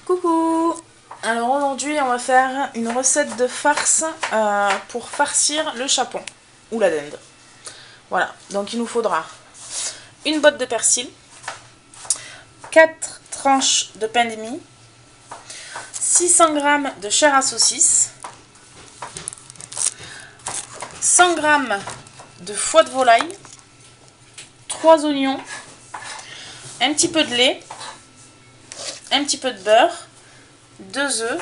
Coucou! Alors aujourd'hui on va faire une recette de farce pour farcir le chapon ou la dinde. Voilà, donc il nous faudra une botte de persil, 4 tranches de pain de mie, 600 g de chair à saucisse, 100 g de foie de volaille, 3 oignons, un petit peu de lait, un petit peu de beurre, 2 œufs,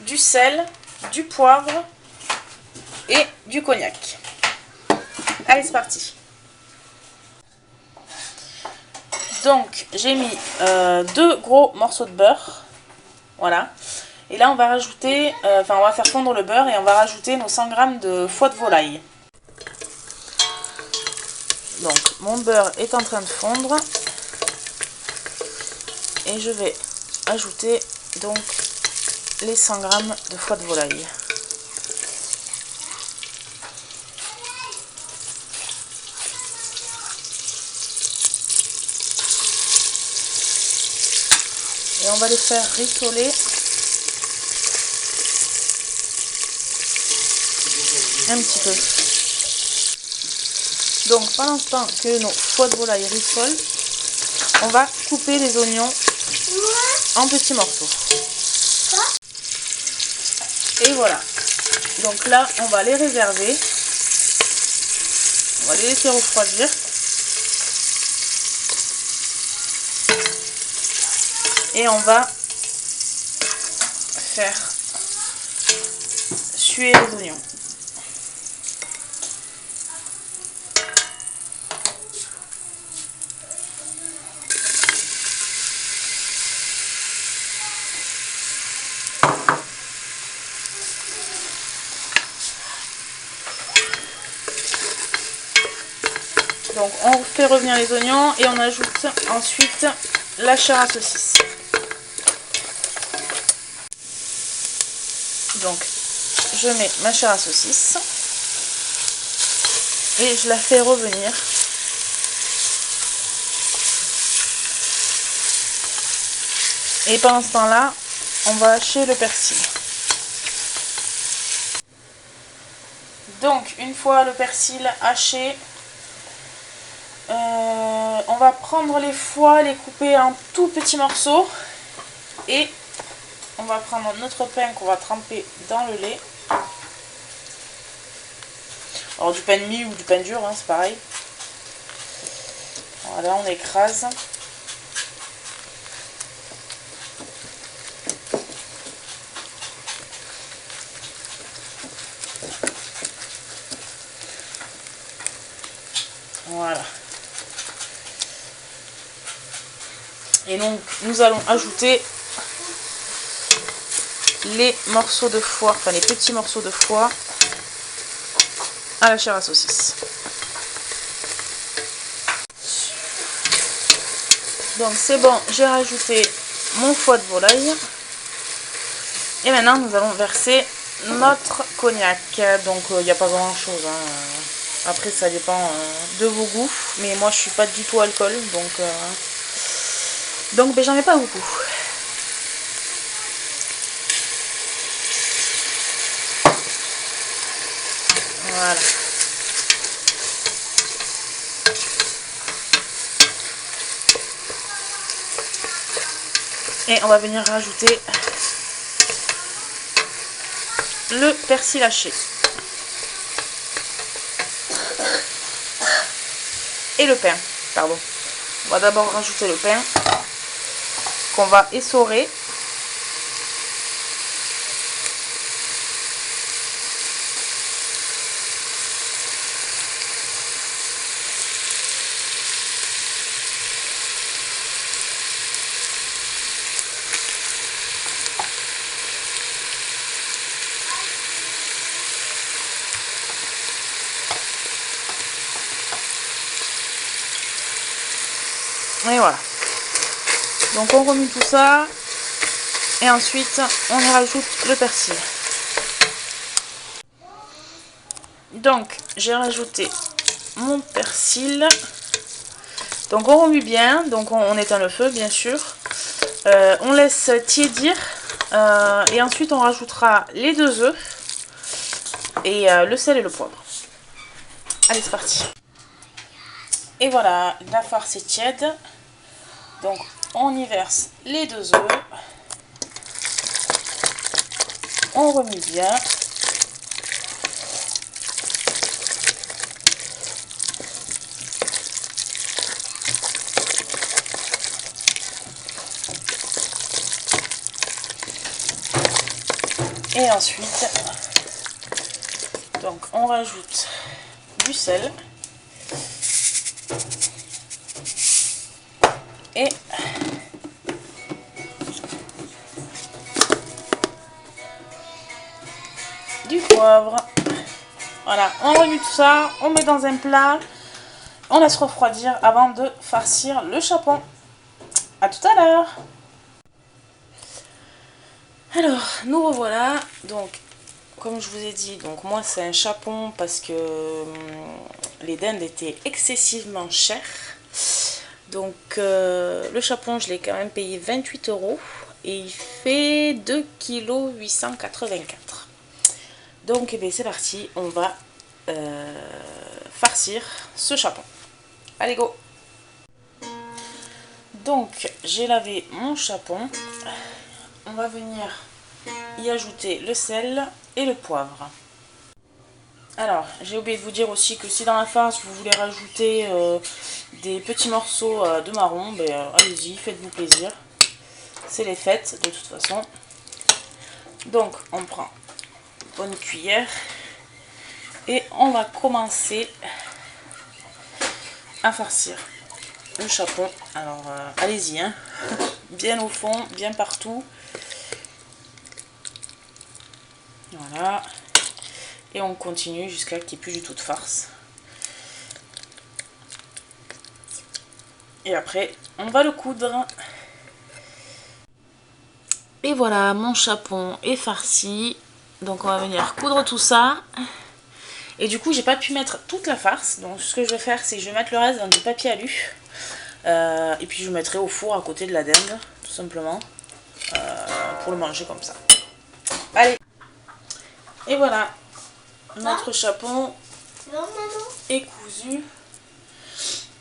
du sel, du poivre et du cognac. Allez, c'est parti. Donc j'ai mis 2 gros morceaux de beurre, voilà. Et là on va rajouter, on va faire fondre le beurre et on va rajouter nos 100 g de foie de volaille. Donc mon beurre est en train de fondre et je vais ajouter donc les 100 g de foie de volaille. Et on va les faire rissoler un petit peu. Donc pendant ce temps que nos foies de volaille rissolent, on va couper les oignons en petits morceaux. Et voilà. Donc là, on va les réserver. On va les laisser refroidir. Et on va faire suer les oignons. Donc on fait revenir les oignons et on ajoute ensuite la chair à saucisse. Donc je mets ma chair à saucisse et je la fais revenir. Et pendant ce temps-là, on va hacher le persil. Donc une fois le persil haché, on va prendre les foies, les couper en tout petits morceaux et on va prendre notre pain qu'on va tremper dans le lait. Alors du pain de mie ou du pain dur, hein, c'est pareil. Voilà, on écrase. Voilà. Et donc nous allons ajouter les morceaux de foie, enfin les petits morceaux de foie à la chair à saucisse. Donc c'est bon, j'ai rajouté mon foie de volaille. Et maintenant nous allons verser notre cognac. Donc il n'y a pas grand chose, hein. Après ça dépend de vos goûts. Mais moi je suis pas du tout alcool, donc ben, j'en ai pas beaucoup. Voilà. Et on va venir rajouter le persil haché. Et le pain, pardon. On va d'abord rajouter le pain qu'on va essorer. Et voilà. Donc on remue tout ça. Et ensuite on y rajoute le persil. Donc j'ai rajouté mon persil. Donc on remue bien. Donc on éteint le feu bien sûr. On laisse tiédir et ensuite on rajoutera les 2 œufs et le sel et le poivre. Allez, c'est parti. Et voilà, la farce est tiède. Donc on y verse les 2 œufs. On remue bien. Et ensuite, donc on rajoute du sel et du poivre. Voilà, on remue tout ça, on met dans un plat, on laisse refroidir avant de farcir le chapon. À tout à l'heure. Alors, nous revoilà. Donc, comme je vous ai dit, donc moi c'est un chapon parce que les dindes étaient excessivement chères. Donc, le chapon, je l'ai quand même payé 28 € et il fait 2,884 kg. Donc, eh bien, c'est parti, on va farcir ce chapon. Allez, go! Donc, j'ai lavé mon chapon. On va venir y ajouter le sel et le poivre. Alors, j'ai oublié de vous dire aussi que si dans la farce vous voulez rajouter des petits morceaux de marron, ben, allez-y, faites-vous plaisir. C'est les fêtes de toute façon. Donc, on prend une bonne cuillère et on va commencer à farcir le chapon. Alors, allez-y, hein. Bien au fond, bien partout. Voilà. Et on continue jusqu'à qu'il n'y ait plus du tout de farce. Et après, on va le coudre. Et voilà, mon chapon est farci. Donc on va venir coudre tout ça. Et du coup, j'ai pas pu mettre toute la farce. Donc ce que je vais faire, c'est que je vais mettre le reste dans du papier alu. Et puis je le mettrai au four à côté de la dinde, tout simplement. Pour le manger comme ça. Allez. Et voilà. Notre chapon est cousu.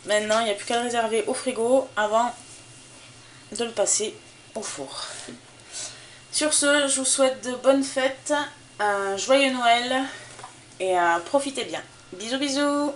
Maintenant, il n'y a plus qu'à le réserver au frigo avant de le passer au four. Sur ce, je vous souhaite de bonnes fêtes, un joyeux Noël et profitez bien. Bisous bisous!